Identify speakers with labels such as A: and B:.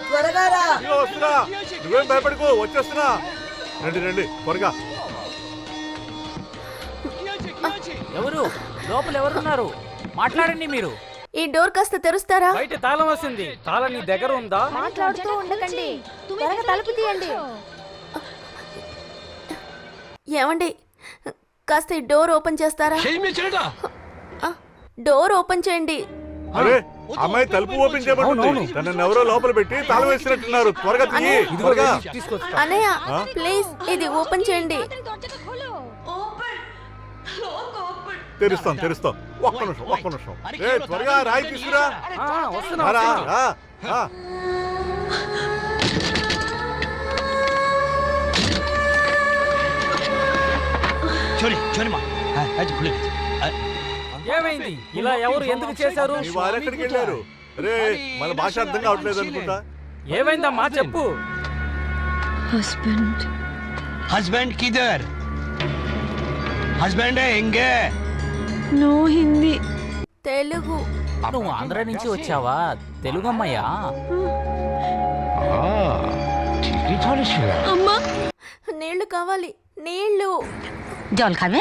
A: త్వరగా రా.
B: నువ్వేం భయపడుకో, వచ్చేస్తున్నా. రండి రండి త్వరగా.
C: ఎవరు లోపల ఎవరున్నారు? మాట్లాడండి మీరు.
D: ఈ డోర్ కాస్త తెరుస్తారా?
C: బయట తాళం వస్తుంది. తాళం నీ దగ్గర ఉందా?
D: మాట్లాడుతూ ఉండకండి, త్వరగా తలుపు తీయండి. ఏమండి, కాస్త ఈ డోర్ ఓపెన్ చేస్తారా? డోర్ ఓపెన్ చేయండి.
B: అరే అమ్మాయి తలుపు ఓపెన్ చేయబడుతుంది. తనని ఎవరో లోపల పెట్టి తాళం వేసినట్టున్నారు. త్వరగా తీయి.
D: అన్నయ్య ప్లీజ్ ఇది ఓపెన్ చేయండి.
B: తెరుస్తాం తెరుస్తాం. ఒక్క నిమిషం. త్వరగా రాయి తీసుకురా.
C: ఏమైంది? ఇలా ఎవరు ఎందుకు చేశారు?
B: వారు ఎక్కడికి వెళ్ళారు? రే మన భాష అర్థం కావట్లేదు అనుకుంటా.
C: ఏమైందమ్మా చెప్పు.
E: హస్బెండ్ కిదర్? హస్బెండ్ ఎంగే?
D: నో హిందీ, తెలుగు.
C: నువ్వు ఆంధ్ర నుంచి వచ్చావా? తెలుగు అమ్మాయా?
D: అమ్మా నీళ్లు కావాలి, నీళ్లు.
F: జల్ ఖాన్